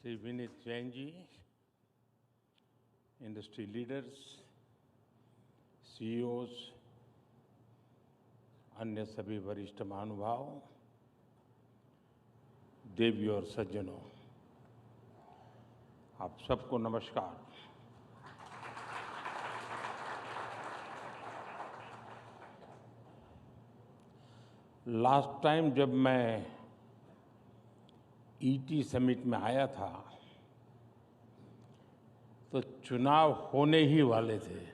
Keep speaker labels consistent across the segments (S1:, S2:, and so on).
S1: Shri Vineet Jain ji, industry leaders, CEOs, अन्य सभी वरिष्ठ महानुभाव, देवियों और सज्जनों, आप सबको नमस्कार। लास्ट टाइम जब मैं ईटी समिट में आया था तो चुनाव होने ही वाले थे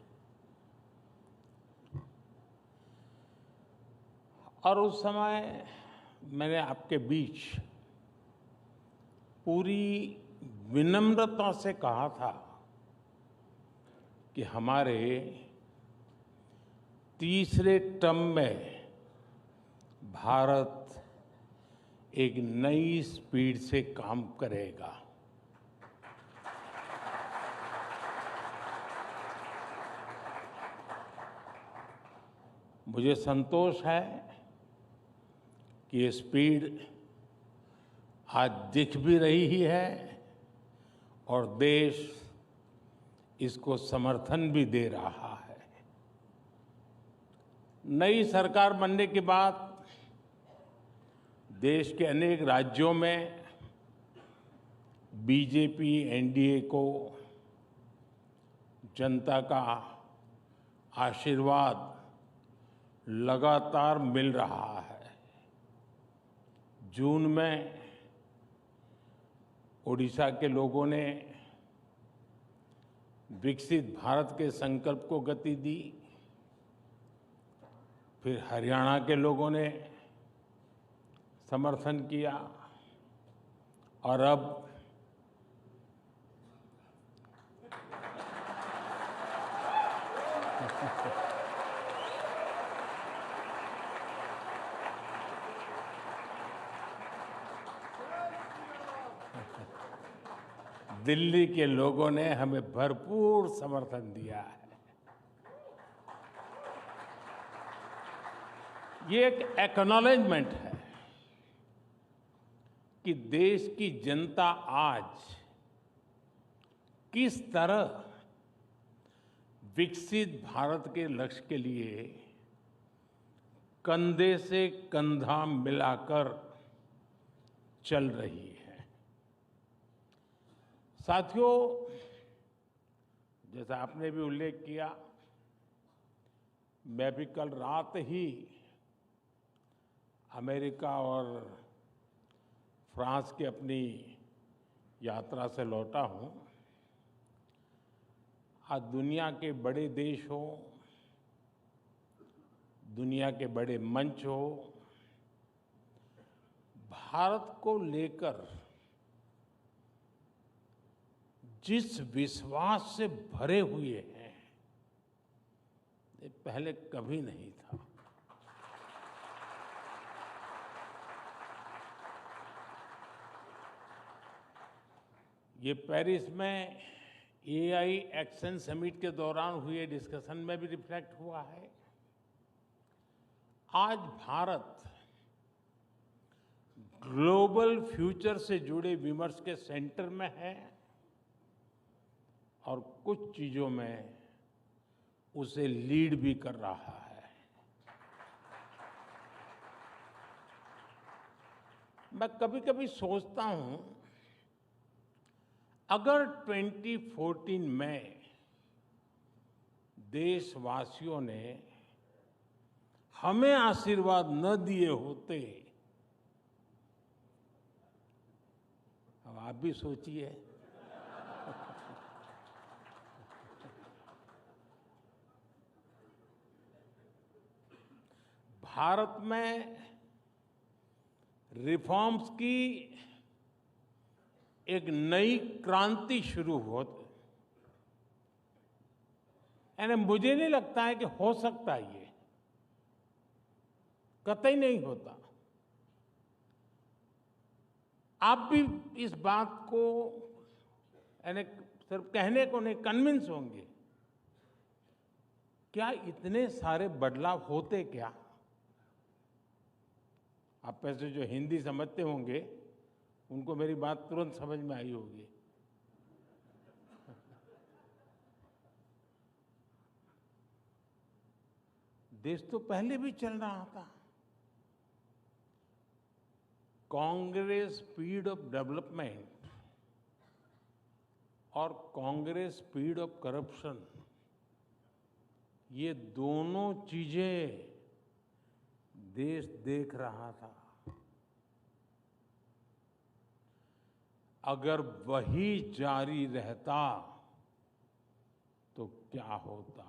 S1: और उस समय मैंने आपके बीच पूरी विनम्रता से कहा था कि हमारे तीसरे टर्म में भारत एक नई स्पीड से काम करेगा। मुझे संतोष है कि ये स्पीड आज दिख भी रही ही है और देश इसको समर्थन भी दे रहा है। नई सरकार बनने के बाद देश के अनेक राज्यों में बीजेपी एनडीए को जनता का आशीर्वाद लगातार मिल रहा है। जून में ओडिशा के लोगों ने विकसित भारत के संकल्प को गति दी, फिर हरियाणा के लोगों ने समर्थन किया और अब दिल्ली के लोगों ने हमें भरपूर समर्थन दिया है। ये एक एक्नॉलेजमेंट है कि देश की जनता आज किस तरह विकसित भारत के लक्ष्य के लिए कंधे से कंधा मिलाकर चल रही है। साथियों, जैसा आपने भी उल्लेख किया, मैं भी कल रात ही अमेरिका और फ्रांस की अपनी यात्रा से लौटा हूं। आज दुनिया के बड़े देश हो, दुनिया के बड़े मंच हो, भारत को लेकर जिस विश्वास से भरे हुए हैं, ये पहले कभी नहीं था। ये पेरिस में एआई एक्शन समिट के दौरान हुए डिस्कशन में भी रिफ्लेक्ट हुआ है। आज भारत ग्लोबल फ्यूचर से जुड़े विमर्श के सेंटर में है और कुछ चीजों में उसे लीड भी कर रहा है। मैं कभी-कभी सोचता हूं, अगर 2014 में देशवासियों ने हमें आशीर्वाद न दिए होते, अब आप भी सोचिए, भारत में रिफॉर्म्स की एक नई क्रांति शुरू होती, यानी मुझे नहीं लगता है कि हो सकता है, ये कतई नहीं होता। आप भी इस बात को यानी सिर्फ कहने को नहीं, कन्विंस होंगे। क्या इतने सारे बदलाव होते क्या? आप पैसे जो हिंदी समझते होंगे उनको मेरी बात तुरंत समझ में आई होगी। देश तो पहले भी चल रहा था। कांग्रेस स्पीड ऑफ डेवलपमेंट और कांग्रेस स्पीड ऑफ करप्शन, ये दोनों चीजें देश देख रहा था। अगर वही जारी रहता तो क्या होता।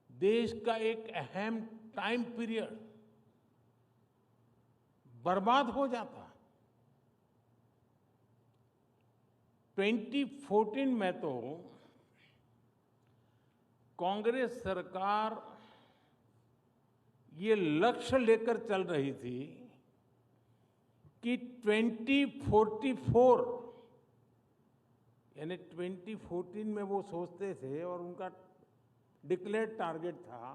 S1: देश का एक अहम टाइम पीरियड बर्बाद हो जाता। 2014 में तो कांग्रेस सरकार ये लक्ष्य लेकर चल रही थी कि 2044, यानी 2014 में वो सोचते थे और उनका डिक्लेयर्ड टारगेट था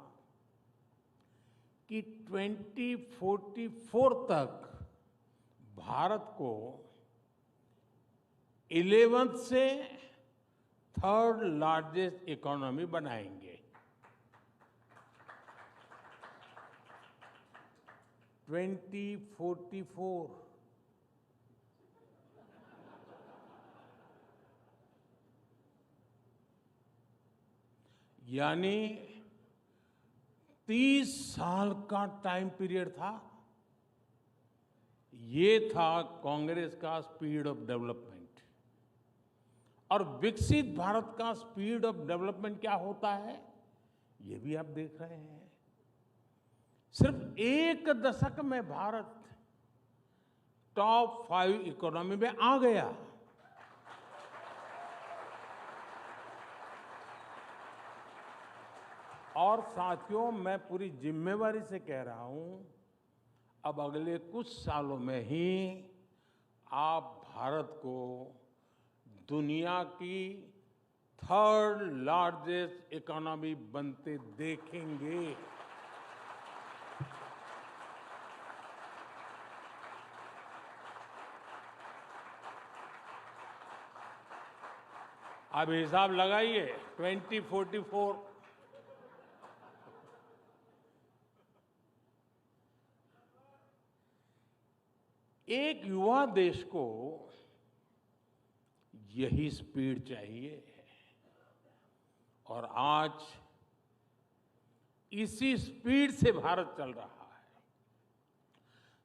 S1: कि 2044 तक भारत को 11th से 3rd लार्जेस्ट इकोनॉमी बनाएंगे। 2044, यानी 30 साल का टाइम पीरियड था। ये था कांग्रेस का स्पीड ऑफ डेवलपमेंट। और विकसित भारत का स्पीड ऑफ डेवलपमेंट क्या होता है, ये भी आप देख रहे हैं। सिर्फ एक दशक में भारत टॉप 5 इकोनॉमी में आ गया। और साथियों, मैं पूरी जिम्मेवारी से कह रहा हूं, अब अगले कुछ सालों में ही आप भारत को दुनिया की 3rd लार्जेस्ट इकोनॉमी बनते देखेंगे। अब हिसाब लगाइए, 2044, एक युवा देश को यही स्पीड चाहिए। और आज इसी स्पीड से भारत चल रहा है।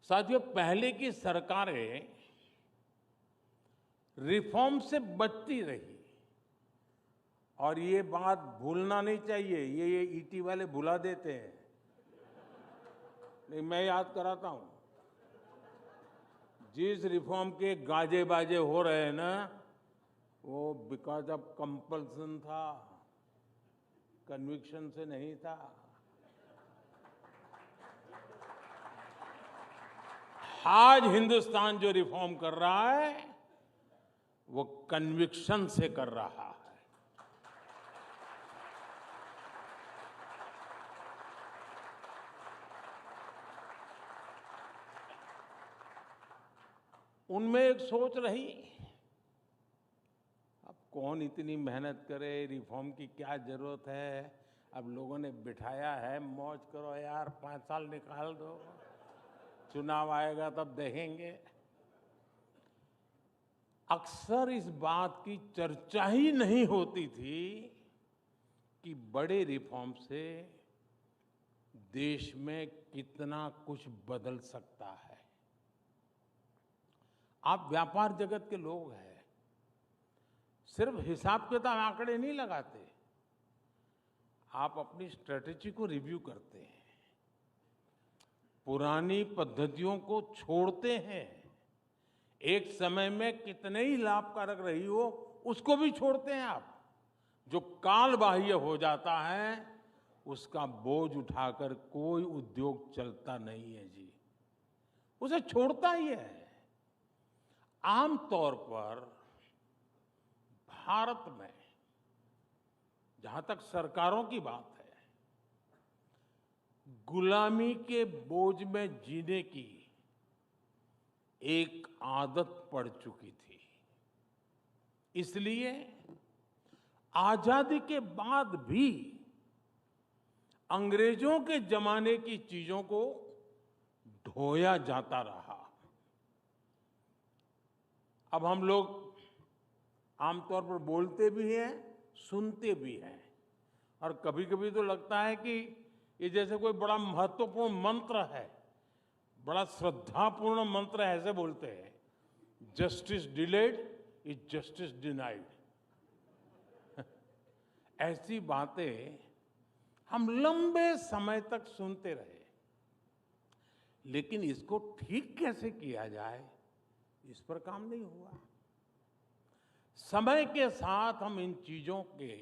S1: साथियों, पहले की सरकारें रिफॉर्म से बचती रही, और ये बात भूलना नहीं चाहिए। ये ईटी वाले भुला देते हैं, नहीं मैं याद कराता हूं। जिस रिफॉर्म के गाजे बाजे हो रहे हैं ना, वो बिकॉज ऑफ कंपल्सन था, कन्विक्शन से नहीं था। आज हिंदुस्तान जो रिफॉर्म कर रहा है वो कन्विक्शन से कर रहा है। उनमें एक सोच रही, अब कौन इतनी मेहनत करे, रिफॉर्म की क्या जरूरत है, अब लोगों ने बिठाया है, मौज करो यार, 5 साल निकाल दो, चुनाव आएगा तब देखेंगे। अक्सर इस बात की चर्चा ही नहीं होती थी कि बड़े रिफॉर्म से देश में कितना कुछ बदल सकता है। आप व्यापार जगत के लोग हैं, सिर्फ हिसाब किताब आंकड़े नहीं लगाते, आप अपनी स्ट्रेटेजी को रिव्यू करते हैं, पुरानी पद्धतियों को छोड़ते हैं, एक समय में कितने ही लाभकारक रही हो उसको भी छोड़ते हैं आप। जो काल बाह्य हो जाता है उसका बोझ उठाकर कोई उद्योग चलता नहीं है जी, उसे छोड़ता ही है। आमतौर पर भारत में, जहां तक सरकारों की बात है, गुलामी के बोझ में जीने की एक आदत पड़ चुकी थी। इसलिए आजादी के बाद भी अंग्रेजों के जमाने की चीजों को ढोया जाता रहा। अब हम लोग आमतौर पर बोलते भी हैं, सुनते भी हैं, और कभी कभी तो लगता है कि ये जैसे कोई बड़ा महत्वपूर्ण मंत्र है, बड़ा श्रद्धापूर्ण मंत्र है, ऐसे बोलते हैं, justice delayed is justice denied. ऐसी बातें हम लंबे समय तक सुनते रहे, लेकिन इसको ठीक कैसे किया जाए, इस पर काम नहीं हुआ। समय के साथ हम इन चीजों के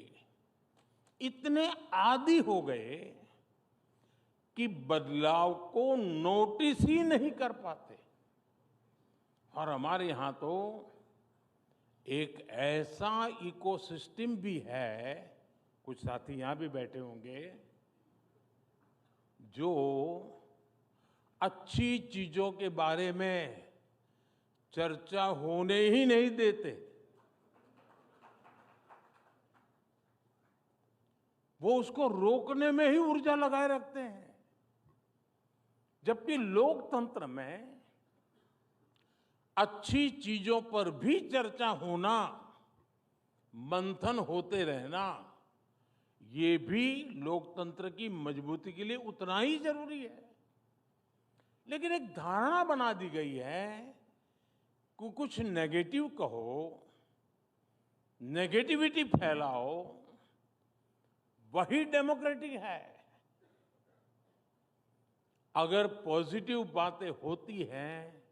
S1: इतने आदी हो गए कि बदलाव को नोटिस ही नहीं कर पाते। और हमारे यहां तो एक ऐसा इकोसिस्टम भी है, कुछ साथी यहां भी बैठे होंगे, जो अच्छी चीजों के बारे में चर्चा होने ही नहीं देते। वो उसको रोकने में ही ऊर्जा लगाए रखते हैं। जबकि लोकतंत्र में अच्छी चीजों पर भी चर्चा होना, मंथन होते रहना, ये भी लोकतंत्र की मजबूती के लिए उतना ही जरूरी है। लेकिन एक धारणा बना दी गई है कि कुछ नेगेटिव कहो, नेगेटिविटी फैलाओ, वही डेमोक्रेटिक है। अगर पॉजिटिव बातें होती हैं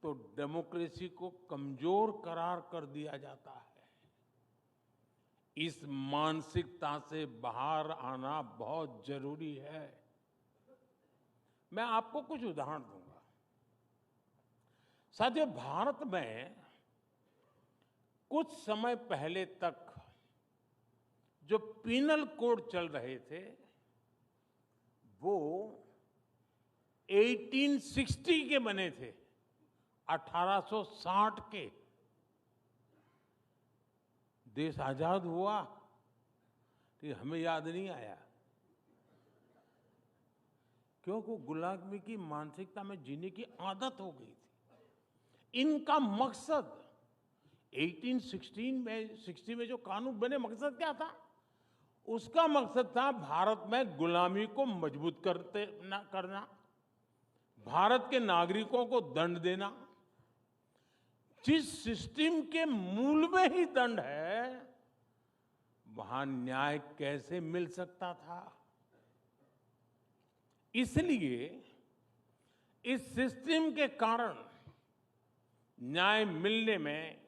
S1: तो डेमोक्रेसी को कमजोर करार कर दिया जाता है। इस मानसिकता से बाहर आना बहुत जरूरी है। मैं आपको कुछ उदाहरण दूंगा। साथियों, भारत में कुछ समय पहले तक जो पीनल कोड चल रहे थे, वो 1860 के बने थे, 1860 के। देश आजाद हुआ कि हमें याद नहीं आया, क्योंकि गुलामी की मानसिकता में जीने की आदत हो गई थी। इनका मकसद 1860 में जो कानून बने, मकसद क्या था? उसका मकसद था भारत में गुलामी को मजबूत करना, भारत के नागरिकों को दंड देना। जिस सिस्टम के मूल में ही दंड है, वहां न्याय कैसे मिल सकता था? इसलिए इस सिस्टम के कारण न्याय मिलने में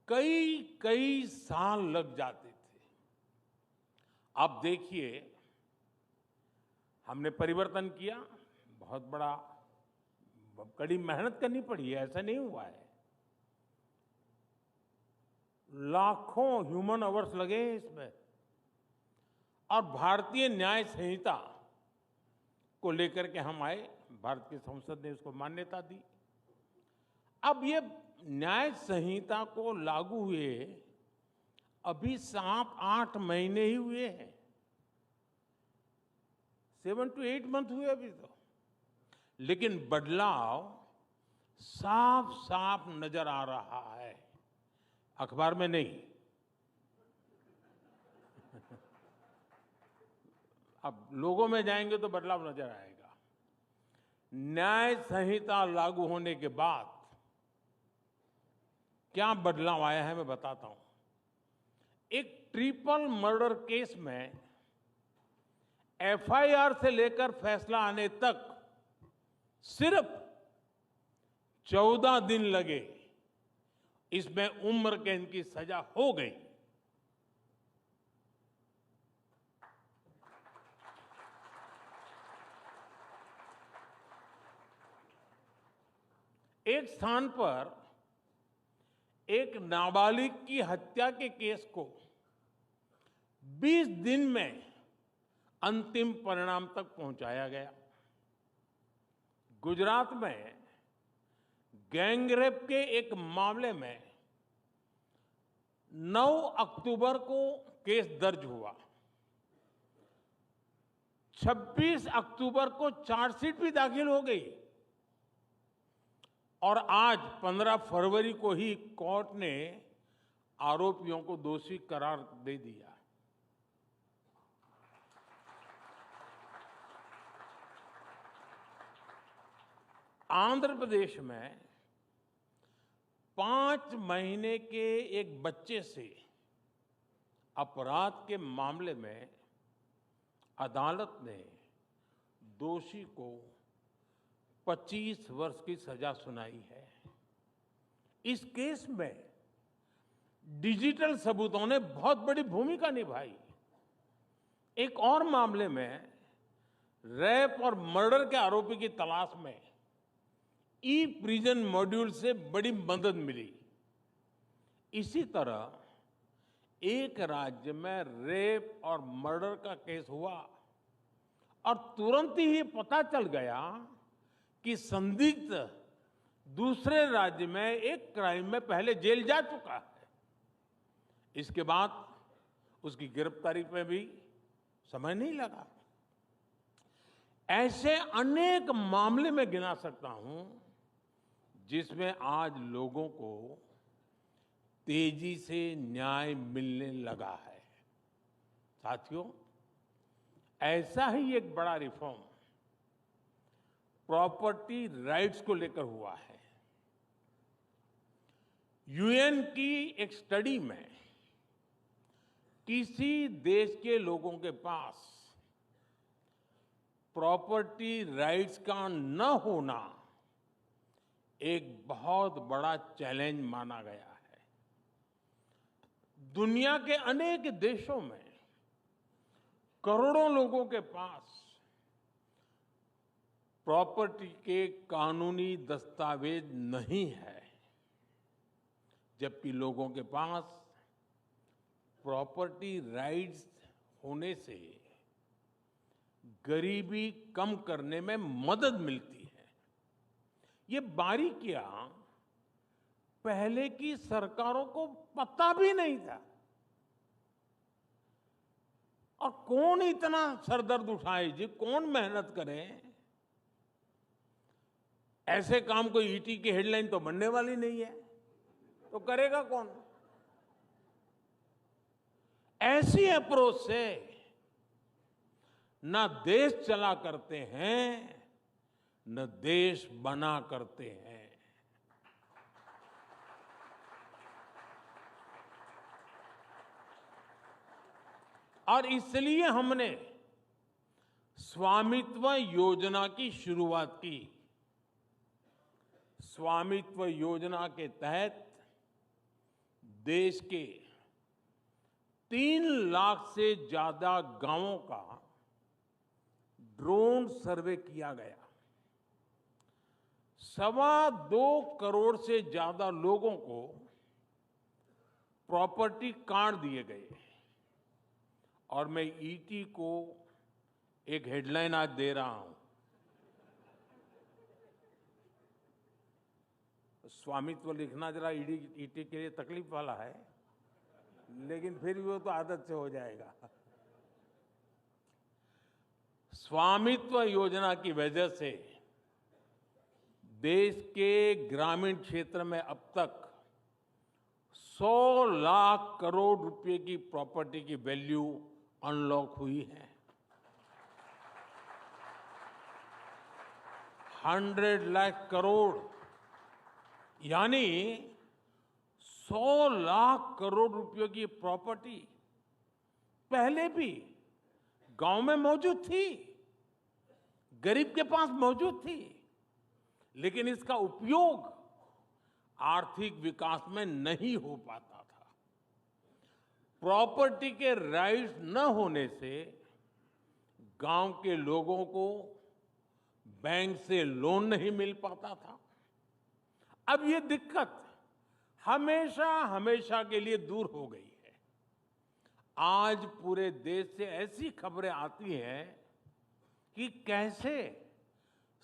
S1: कई कई साल लग जाते थे। अब देखिए, हमने परिवर्तन किया, बहुत बड़ा कड़ी मेहनत करनी पड़ी है, ऐसा नहीं हुआ है। लाखों ह्यूमन आवर्स लगे हैं इसमें, और भारतीय न्याय संहिता को लेकर के हम आए, भारत की संसद ने उसको मान्यता दी। अब ये न्याय संहिता को लागू हुए अभी 7-8 महीने ही हुए हैं, 7 to 8 मंथ हुए अभी तो, लेकिन बदलाव साफ साफ नजर आ रहा है, अखबार में नहीं। अब लोगों में जाएंगे तो बदलाव नजर आएगा। न्याय संहिता लागू होने के बाद क्या बदलाव आया है, मैं बताता हूं। एक ट्रिपल मर्डर केस में एफआईआर से लेकर फैसला आने तक सिर्फ 14 दिन लगे। इसमें उम्र कैद की सजा हो गई। एक स्थान पर एक नाबालिग की हत्या के केस को 20 दिन में अंतिम परिणाम तक पहुंचाया गया। गुजरात में गैंगरेप के एक मामले में 9 अक्टूबर को केस दर्ज हुआ। 26 अक्टूबर को चार्जशीट भी दाखिल हो गई और आज 15 फरवरी को ही कोर्ट ने आरोपियों को दोषी करार दे दिया। आंध्र प्रदेश में 5 महीने के एक बच्चे से अपराध के मामले में अदालत ने दोषी को 25 वर्ष की सजा सुनाई है। इस केस में डिजिटल सबूतों ने बहुत बड़ी भूमिका निभाई। एक और मामले में रेप और मर्डर के आरोपी की तलाश में ई प्रिजन मॉड्यूल से बड़ी मदद मिली। इसी तरह एक राज्य में रेप और मर्डर का केस हुआ और तुरंत ही पता चल गया कि संदिग्ध दूसरे राज्य में एक क्राइम में पहले जेल जा चुका है। इसके बाद उसकी गिरफ्तारी पे भी समय नहीं लगा। ऐसे अनेक मामले में गिना सकता हूं जिसमें आज लोगों को तेजी से न्याय मिलने लगा है। साथियों, ऐसा ही एक बड़ा रिफॉर्म प्रॉपर्टी राइट्स को लेकर हुआ है। यूएन की एक स्टडी में किसी देश के लोगों के पास प्रॉपर्टी राइट्स का न होना एक बहुत बड़ा चैलेंज माना गया है। दुनिया के अनेक देशों में करोड़ों लोगों के पास प्रॉपर्टी के कानूनी दस्तावेज नहीं है, जबकि लोगों के पास प्रॉपर्टी राइट्स होने से गरीबी कम करने में मदद मिलती है। ये बारीकियां पहले की सरकारों को पता भी नहीं था। और कौन इतना सरदर्द उठाए जी, कौन मेहनत करे? ऐसे काम कोई ईटी की हेडलाइन तो बनने वाली नहीं है, तो करेगा कौन? ऐसी अप्रोच से न देश चला करते हैं, न देश बना करते हैं। और इसलिए हमने स्वामित्व योजना की शुरुआत की। स्वामित्व योजना के तहत देश के 3 लाख से ज्यादा गांवों का ड्रोन सर्वे किया गया। 2.25 करोड़ से ज्यादा लोगों को प्रॉपर्टी कार्ड दिए गए। और मैं ईटी को एक हेडलाइन आज दे रहा हूं। स्वामित्व लिखना जरा ईटी के लिए तकलीफ वाला है, लेकिन फिर भी वो तो आदत से हो जाएगा। स्वामित्व योजना की वजह से देश के ग्रामीण क्षेत्र में अब तक 100 लाख करोड़ रुपए की प्रॉपर्टी की वैल्यू अनलॉक हुई है। 100 लाख करोड़ यानी 100 लाख करोड़ रुपयों की प्रॉपर्टी पहले भी गांव में मौजूद थी, गरीब के पास मौजूद थी, लेकिन इसका उपयोग आर्थिक विकास में नहीं हो पाता था। प्रॉपर्टी के राइट्स न होने से गांव के लोगों को बैंक से लोन नहीं मिल पाता था। अब ये दिक्कत हमेशा हमेशा के लिए दूर हो गई है। आज पूरे देश से ऐसी खबरें आती हैं कि कैसे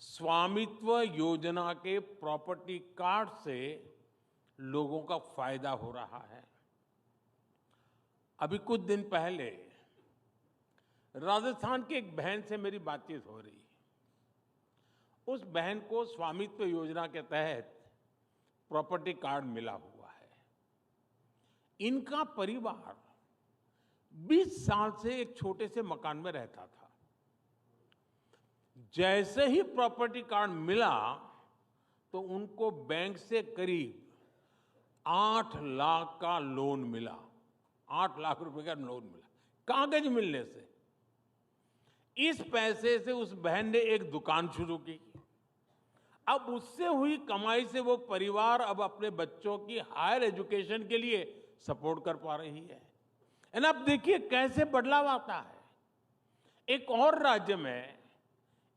S1: स्वामित्व योजना के प्रॉपर्टी कार्ड से लोगों का फायदा हो रहा है। अभी कुछ दिन पहले राजस्थान की एक बहन से मेरी बातचीत हो रही है। उस बहन को स्वामित्व योजना के तहत प्रॉपर्टी कार्ड मिला हुआ है। इनका परिवार 20 साल से एक छोटे से मकान में रहता था। जैसे ही प्रॉपर्टी कार्ड मिला तो उनको बैंक से करीब 8 लाख का लोन मिला। 8 लाख रुपए का लोन मिला कागज मिलने से। इस पैसे से उस बहन ने एक दुकान शुरू की। अब उससे हुई कमाई से वो परिवार अब अपने बच्चों की हायर एजुकेशन के लिए सपोर्ट कर पा रही है। एंड अब देखिए कैसे बदलाव आता है। एक और राज्य में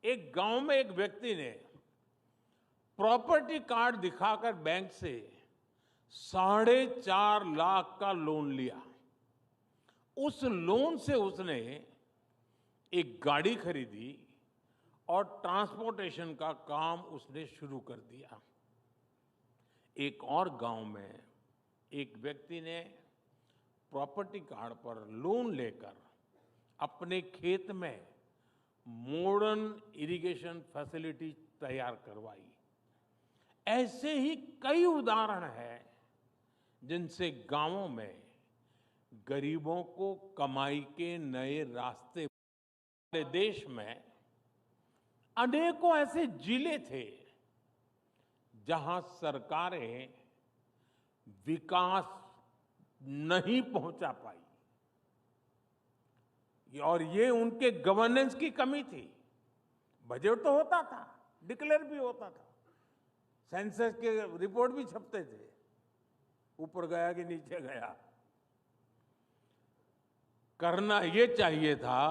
S1: एक गांव में एक व्यक्ति ने प्रॉपर्टी कार्ड दिखाकर बैंक से 4.5 लाख का लोन लिया। उस लोन से उसने एक गाड़ी खरीदी और ट्रांसपोर्टेशन का काम उसने शुरू कर दिया। एक और गांव में एक व्यक्ति ने प्रॉपर्टी कार्ड पर लोन लेकर अपने खेत में मॉडर्न इरिगेशन फैसिलिटी तैयार करवाई। ऐसे ही कई उदाहरण हैं जिनसे गांवों में गरीबों को कमाई के नए रास्ते। हमारे देश में अनेकों ऐसे जिले थे जहां सरकारें विकास नहीं पहुंचा पाई और ये उनके गवर्नेंस की कमी थी। बजट तो होता था, डिक्लेयर भी होता था, सेंसस के रिपोर्ट भी छपते थे, ऊपर गया कि नीचे गया। करना ये चाहिए था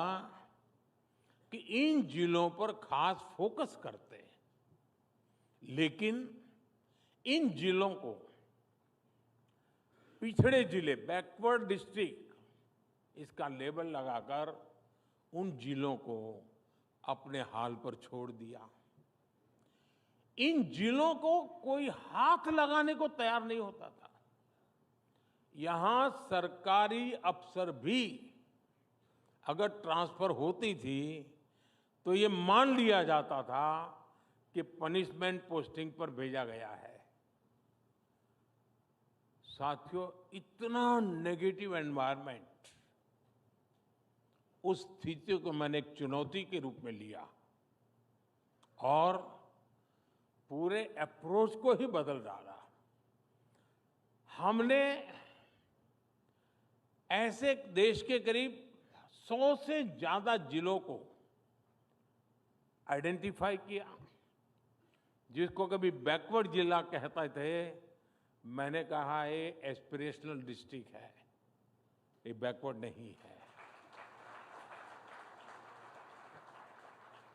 S1: कि इन जिलों पर खास फोकस करते, लेकिन इन जिलों को पिछड़े जिले, बैकवर्ड डिस्ट्रिक्ट, इसका लेबल लगाकर उन जिलों को अपने हाल पर छोड़ दिया। इन जिलों को कोई हाथ लगाने को तैयार नहीं होता था। यहां सरकारी अफसर भी अगर ट्रांसफर होती थी तो ये मान लिया जाता था कि पनिशमेंट पोस्टिंग पर भेजा गया है। साथियों, इतना नेगेटिव एनवायरनमेंट, उस स्थिति को मैंने एक चुनौती के रूप में लिया और पूरे अप्रोच को ही बदल डाला। हमने ऐसे देश के करीब 100 से ज्यादा जिलों को आइडेंटिफाई किया, जिसको कभी बैकवर्ड जिला कहते थे। मैंने कहा ये एस्पिरेशनल डिस्ट्रिक्ट है, ये बैकवर्ड नहीं है।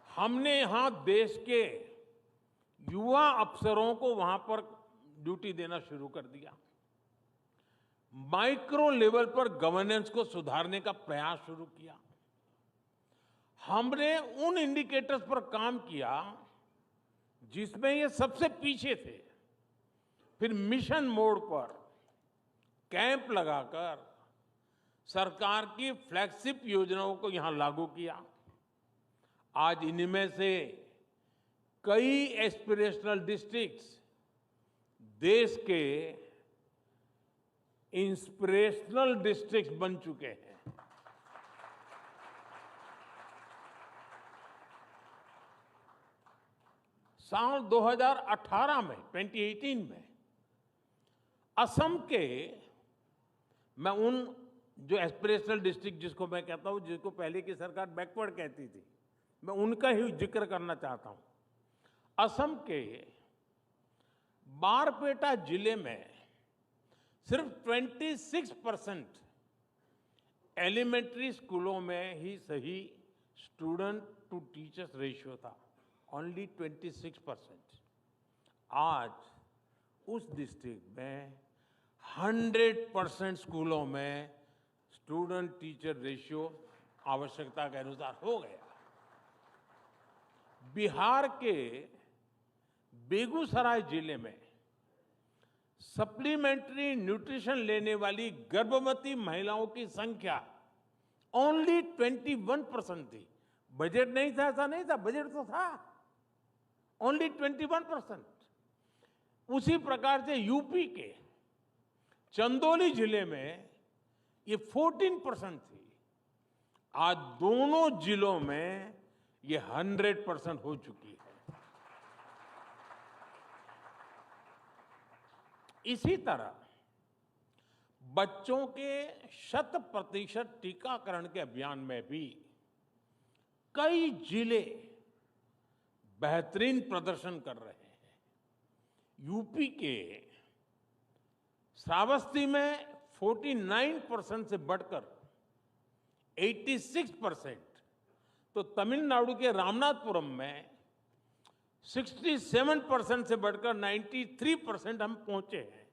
S1: हमने यहां देश के युवा अफसरों को वहां पर ड्यूटी देना शुरू कर दिया। माइक्रो लेवल पर गवर्नेंस को सुधारने का प्रयास शुरू किया। हमने उन इंडिकेटर्स पर काम किया जिसमें ये सबसे पीछे थे। फिर मिशन मोड पर कैंप लगाकर सरकार की फ्लैगशिप योजनाओं को यहां लागू किया। आज इनमें से कई एस्पिरेशनल डिस्ट्रिक्ट्स देश के इंस्पिरेशनल डिस्ट्रिक्ट्स बन चुके हैं। साल 2018 में, 2018 में असम के, मैं उन जो एस्पिरेशनल डिस्ट्रिक्ट जिसको मैं कहता हूं, जिसको पहले की सरकार बैकवर्ड कहती थी, मैं उनका ही जिक्र करना चाहता हूं। असम के बारपेटा जिले में सिर्फ 26% एलिमेंट्री स्कूलों में ही सही स्टूडेंट टू टीचर्स रेशियो था। ओनली 26%। आज उस डिस्ट्रिक्ट में 100% स्कूलों में स्टूडेंट टीचर रेशियो आवश्यकता के अनुसार हो गया। बिहार के बेगूसराय जिले में सप्लीमेंट्री न्यूट्रिशन लेने वाली गर्भवती महिलाओं की संख्या ओनली 21% थी। बजट नहीं था, ऐसा नहीं था, बजट तो था, ओनली 21%। उसी प्रकार से यूपी के चंदौली जिले में ये 14% थी। आज दोनों जिलों में ये 100% हो चुकी है। इसी तरह बच्चों के 100% टीकाकरण के अभियान में भी कई जिले बेहतरीन प्रदर्शन कर रहे हैं। यूपी के श्रावस्ती में 49% से बढ़कर 86%, तो तमिलनाडु के रामनाथपुरम में 67% से बढ़कर 93% हम पहुंचे हैं।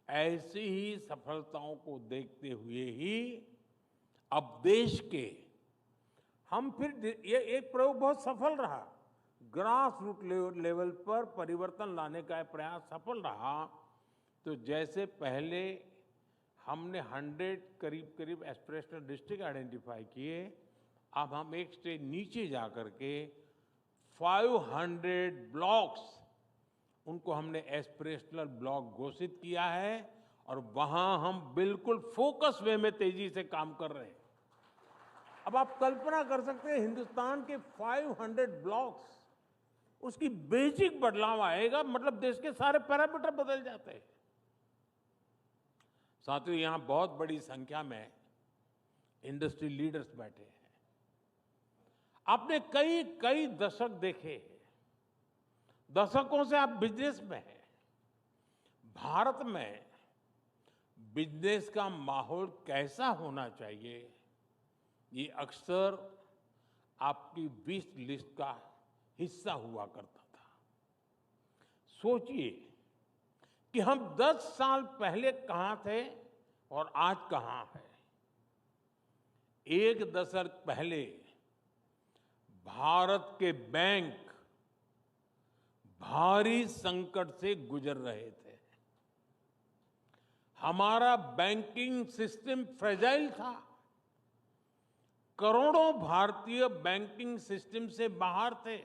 S1: ऐसी ही सफलताओं को देखते हुए ही अब देश के हम फिर ये एक प्रयोग बहुत सफल रहा, ग्रास रूट लेवल पर परिवर्तन लाने का प्रयास सफल रहा। तो जैसे पहले हमने 100 करीब करीब एस्पिरेशनल डिस्ट्रिक्ट आइडेंटिफाई किए, अब हम एक स्टेज नीचे जा करके 500 ब्लॉक्स, उनको हमने एस्पिरेशनल ब्लॉक घोषित किया है और वहां हम बिल्कुल फोकस वे में तेजी से काम कर रहे हैं। अब आप कल्पना कर सकते हैं, हिंदुस्तान के 500 ब्लॉक्स, उसकी बेसिक बदलाव आएगा, मतलब देश के सारे पैरामीटर बदल जाते हैं। साथियों, यहां बहुत बड़ी संख्या में इंडस्ट्री लीडर्स बैठे हैं। आपने कई कई दशक देखे, दशकों से आप बिजनेस में हैं। भारत में बिजनेस का माहौल कैसा होना चाहिए, ये अक्सर आपकी विश लिस्ट का हिस्सा हुआ करता था। सोचिए कि हम 10 साल पहले कहां थे और आज कहां हैं। एक दशक पहले भारत के बैंक भारी संकट से गुजर रहे थे। हमारा बैंकिंग सिस्टम फ्रेजाइल था। करोड़ों भारतीय बैंकिंग सिस्टम से बाहर थे।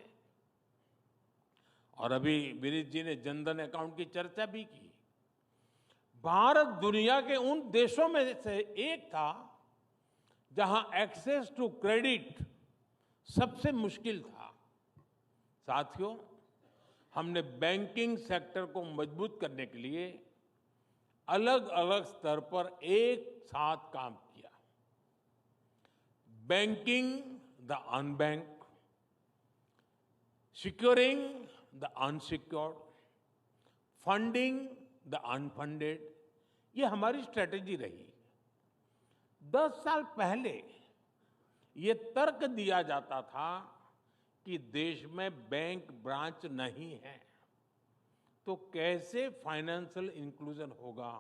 S1: और अभी विनीत जी ने जनधन अकाउंट की चर्चा भी की। भारत दुनिया के उन देशों में से एक था जहां एक्सेस टू क्रेडिट सबसे मुश्किल था। साथियों, हमने बैंकिंग सेक्टर को मजबूत करने के लिए अलग अलग स्तर पर एक साथ काम किया। Banking the unbanked, securing the unsecured, funding the unfunded, ये हमारी स्ट्रेटेजी रही। 10 साल पहले ये तर्क दिया जाता था कि देश में बैंक ब्रांच नहीं है, तो कैसे फाइनेंशियल इंक्लूजन होगा।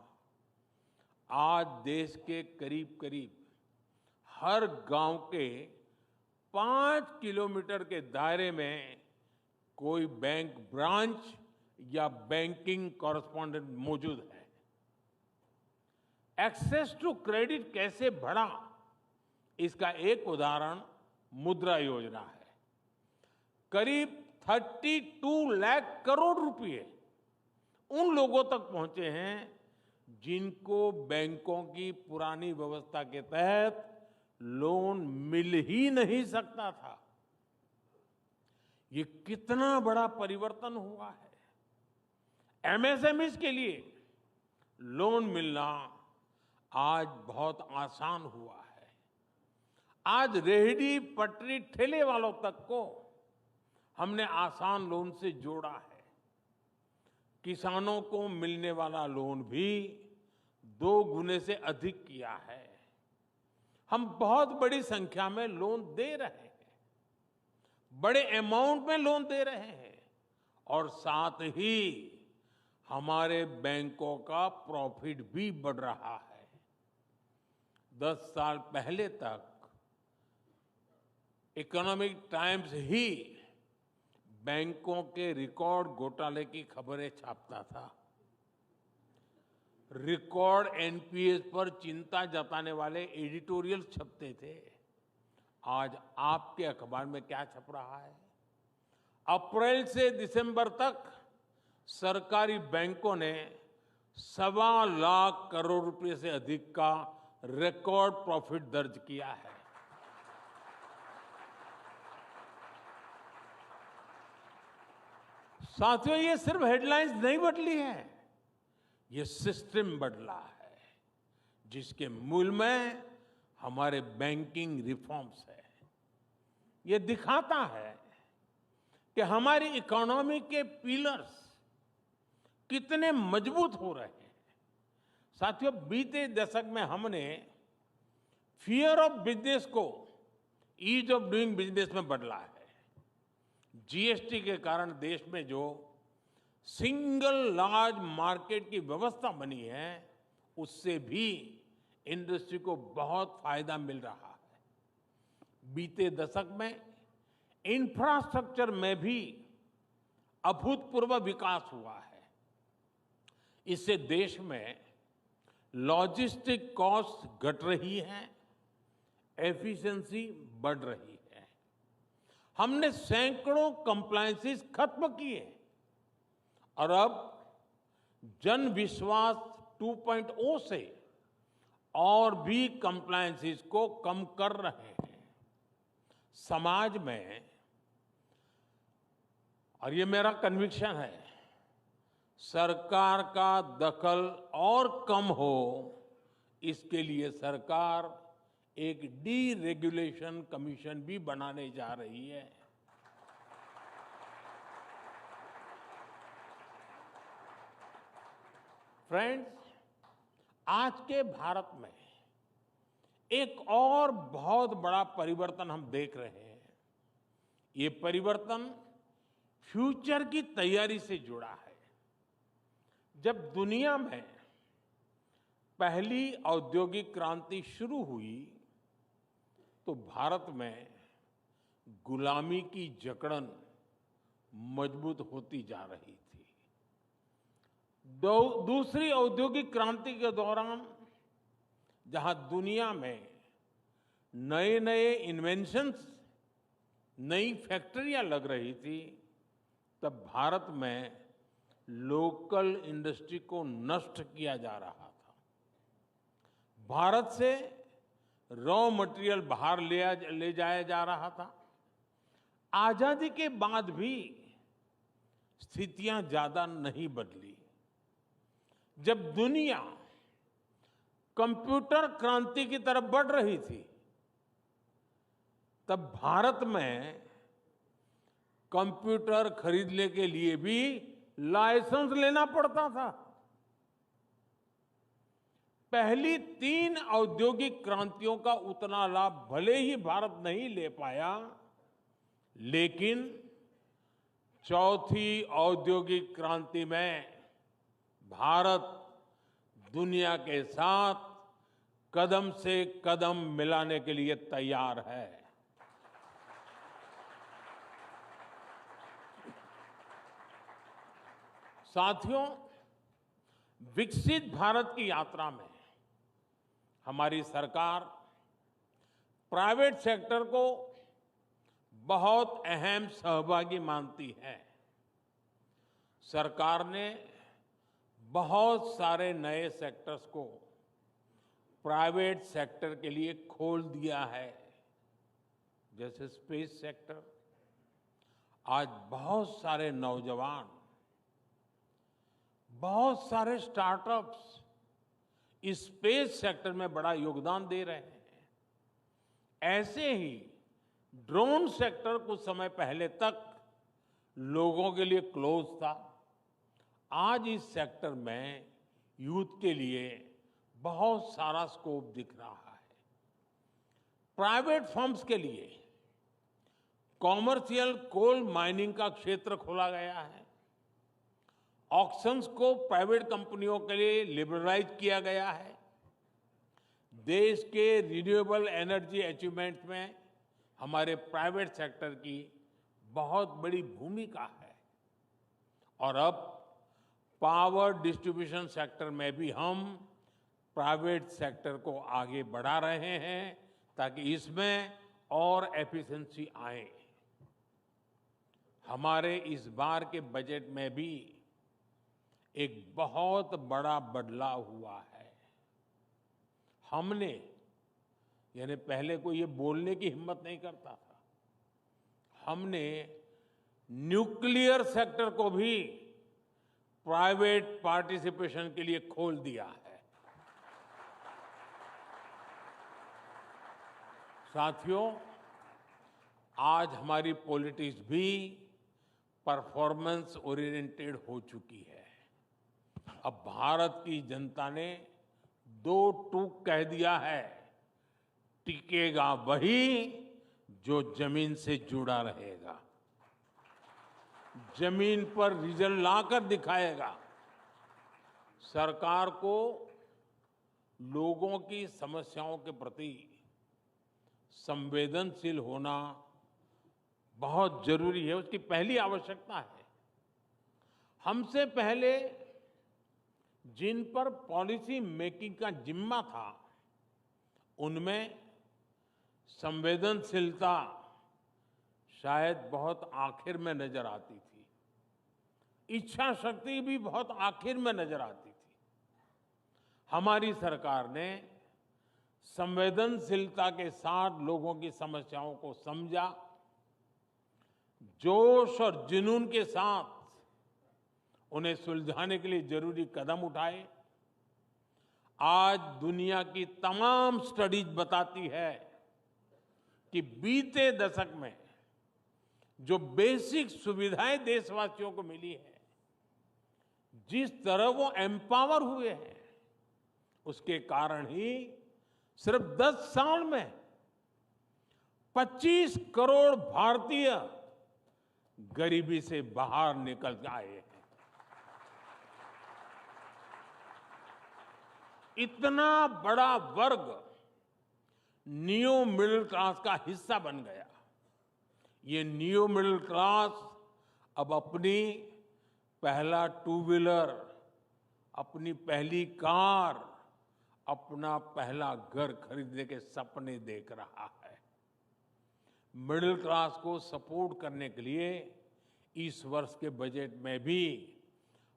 S1: आज देश के करीब करीब हर गांव के 5 किलोमीटर के दायरे में कोई बैंक ब्रांच या बैंकिंग कॉरेस्पॉन्डेंट मौजूद है। एक्सेस टू क्रेडिट कैसे बढ़ा, इसका एक उदाहरण मुद्रा योजना है। करीब 32 लाख करोड़ रुपए उन लोगों तक पहुंचे हैं जिनको बैंकों की पुरानी व्यवस्था के तहत लोन मिल ही नहीं सकता था। ये कितना बड़ा परिवर्तन हुआ है। एमएसएमईज के लिए लोन मिलना आज बहुत आसान हुआ है। आज रेहड़ी पटरी ठेले वालों तक को हमने आसान लोन से जोड़ा है। किसानों को मिलने वाला लोन भी 2 गुने से अधिक किया है। हम बहुत बड़ी संख्या में लोन दे रहे हैं, बड़े अमाउंट में लोन दे रहे हैं, और साथ ही हमारे बैंकों का प्रॉफिट भी बढ़ रहा है। 10 साल पहले तक इकोनॉमिक टाइम्स ही बैंकों के रिकॉर्ड घोटाले की खबरें छापता था। रिकॉर्ड एनपीएस पर चिंता जताने वाले एडिटोरियल छपते थे। आज आपके अखबार में क्या छप रहा है? अप्रैल से दिसंबर तक सरकारी बैंकों ने 1.25 करोड़ रुपए से अधिक का रिकॉर्ड प्रॉफिट दर्ज किया है। साथियों, ये सिर्फ हेडलाइंस नहीं बदली है, ये सिस्टम बदला है, जिसके मूल में हमारे बैंकिंग रिफॉर्म्स है। ये दिखाता है कि हमारी इकोनॉमी के पिलर्स कितने मजबूत हो रहे हैं। साथियों, बीते दशक में हमने फियर ऑफ बिजनेस को ईज ऑफ डूइंग बिजनेस में बदला है। जीएसटी के कारण देश में जो सिंगल लार्ज मार्केट की व्यवस्था बनी है, उससे भी इंडस्ट्री को बहुत फायदा मिल रहा है। बीते दशक में इंफ्रास्ट्रक्चर में भी अभूतपूर्व विकास हुआ है। इससे देश में लॉजिस्टिक कॉस्ट घट रही है, एफिशिएंसी बढ़ रही है। हमने सैकड़ों कंप्लायंसेस खत्म किए और अब जन विश्वास 2.0 से और भी कंप्लायंसेस को कम कर रहे हैं। समाज में, और ये मेरा कन्विक्शन है, सरकार का दखल और कम हो, इसके लिए सरकार एक डीरेगुलेशन कमीशन भी बनाने जा रही है। फ्रेंड्स, आज के भारत में एक और बहुत बड़ा परिवर्तन हम देख रहे हैं। ये परिवर्तन फ्यूचर की तैयारी से जुड़ा है। जब दुनिया में पहली औद्योगिक क्रांति शुरू हुई, तो भारत में गुलामी की जकड़न मजबूत होती जा रही थी। दूसरी औद्योगिक क्रांति के दौरान जहां दुनिया में नए नए इन्वेंशंस, नई फैक्ट्रियां लग रही थी, तब भारत में लोकल इंडस्ट्री को नष्ट किया जा रहा था। भारत से रॉ मटेरियल बाहर ले जाया जा रहा था। आजादी के बाद भी स्थितियां ज्यादा नहीं बदली। जब दुनिया कंप्यूटर क्रांति की तरफ बढ़ रही थी, तब भारत में कंप्यूटर खरीदने के लिए भी लाइसेंस लेना पड़ता था। पहली 3 औद्योगिक क्रांतियों का उतना लाभ भले ही भारत नहीं ले पाया, लेकिन चौथी औद्योगिक क्रांति में भारत दुनिया के साथ कदम से कदम मिलाने के लिए तैयार है। साथियों, विकसित भारत की यात्रा में हमारी सरकार प्राइवेट सेक्टर को बहुत अहम सहभागी मानती है। सरकार ने बहुत सारे नए सेक्टर्स को प्राइवेट सेक्टर के लिए खोल दिया है, जैसे स्पेस सेक्टर। आज बहुत सारे नौजवान, बहुत सारे स्टार्टअप्स इस स्पेस सेक्टर में बड़ा योगदान दे रहे हैं। ऐसे ही ड्रोन सेक्टर कुछ समय पहले तक लोगों के लिए क्लोज था। आज इस सेक्टर में यूथ के लिए बहुत सारा स्कोप दिख रहा है। प्राइवेट फर्म्स के लिए कॉमर्शियल कोल माइनिंग का क्षेत्र खोला गया है। ऑक्शंस को प्राइवेट कंपनियों के लिए लिबरलाइज किया गया है। देश के रिन्यूएबल एनर्जी अचीवमेंट में हमारे प्राइवेट सेक्टर की बहुत बड़ी भूमिका है और अब पावर डिस्ट्रीब्यूशन सेक्टर में भी हम प्राइवेट सेक्टर को आगे बढ़ा रहे हैं ताकि इसमें और एफिशिएंसी आए। हमारे इस बार के बजट में भी एक बहुत बड़ा बदलाव हुआ है। हमने यानी पहले कोई ये बोलने की हिम्मत नहीं करता था, हमने न्यूक्लियर सेक्टर को भी प्राइवेट पार्टिसिपेशन के लिए खोल दिया है। साथियों, आज हमारी पॉलिटिक्स भी परफॉर्मेंस ओरिएंटेड हो चुकी है। अब भारत की जनता ने दो टूक कह दिया है, टिकेगा वही जो जमीन से जुड़ा रहेगा, जमीन पर रिजल्ट लाकर दिखाएगा। सरकार को लोगों की समस्याओं के प्रति संवेदनशील होना बहुत जरूरी है, उसकी पहली आवश्यकता है। हमसे पहले जिन पर पॉलिसी मेकिंग का जिम्मा था, उनमें संवेदनशीलता शायद बहुत आखिर में नजर आती थी, इच्छा शक्ति भी बहुत आखिर में नजर आती थी। हमारी सरकार ने संवेदनशीलता के साथ लोगों की समस्याओं को समझा, जोश और जुनून के साथ उन्हें सुलझाने के लिए जरूरी कदम उठाए। आज दुनिया की तमाम स्टडीज बताती है कि बीते दशक में जो बेसिक सुविधाएं देशवासियों को मिली है, जिस तरह वो एम्पावर हुए हैं, उसके कारण ही सिर्फ 10 साल में 25 करोड़ भारतीय गरीबी से बाहर निकल आए हैं। इतना बड़ा वर्ग नियो मिडिल क्लास का हिस्सा बन गया। ये नियो मिडिल क्लास अब अपनी पहला टू व्हीलर, अपनी पहली कार, अपना पहला घर खरीदने के सपने देख रहा है। मिडिल क्लास को सपोर्ट करने के लिए इस वर्ष के बजट में भी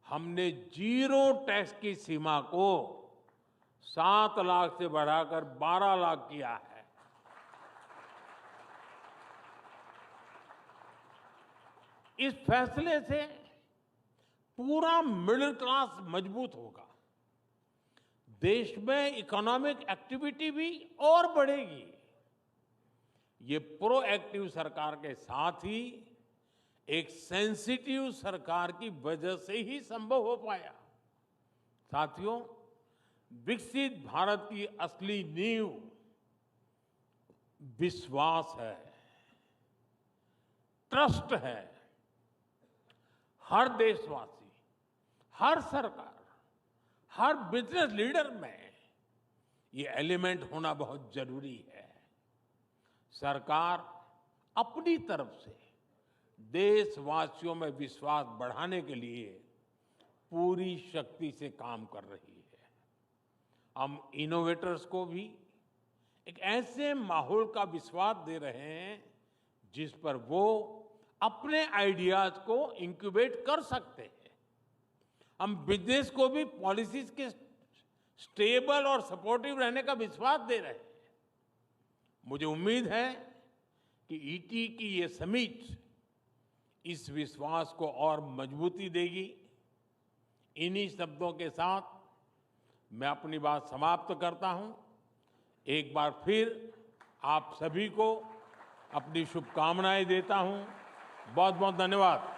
S1: हमने जीरो टैक्स की सीमा को 7 लाख से बढ़ाकर 12 लाख किया है। इस फैसले से पूरा मिडिल क्लास मजबूत होगा, देश में इकोनॉमिक एक्टिविटी भी और बढ़ेगी। ये प्रोएक्टिव सरकार के साथ ही एक सेंसिटिव सरकार की वजह से ही संभव हो पाया। साथियों, विकसित भारत की असली नींव विश्वास है, ट्रस्ट है। हर देशवासी, हर सरकार, हर बिजनेस लीडर में ये एलिमेंट होना बहुत जरूरी है। सरकार अपनी तरफ से देशवासियों में विश्वास बढ़ाने के लिए पूरी शक्ति से काम कर रही है। हम इनोवेटर्स को भी एक ऐसे माहौल का विश्वास दे रहे हैं जिस पर वो अपने आइडियाज को इंक्यूबेट कर सकते हैं। हम बिजनेस को भी पॉलिसीज के स्टेबल और सपोर्टिव रहने का विश्वास दे रहे हैं। मुझे उम्मीद है कि ईटी की ये समिट इस विश्वास को और मजबूती देगी। इन्हीं शब्दों के साथ मैं अपनी बात समाप्त करता हूं। एक बार फिर आप सभी को अपनी शुभकामनाएं देता हूं। बहुत बहुत धन्यवाद।